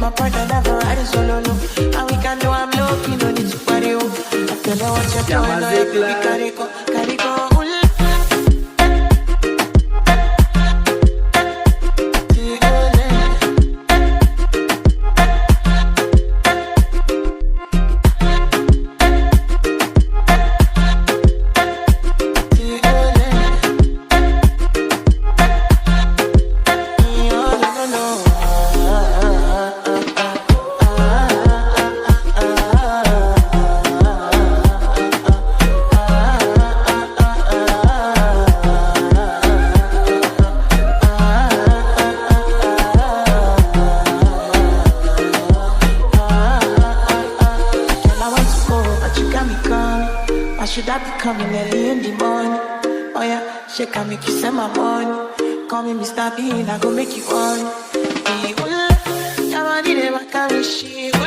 my partner never riding solo, no. And we can do I'm low, no need to party, oh. I tell her what you're doing, no, you carry go, carry go. Should I be coming early in the morning? Oh yeah, she can make you send my money. Call me Mr. Bean, I go make you on. Yeah, man, they carry shit.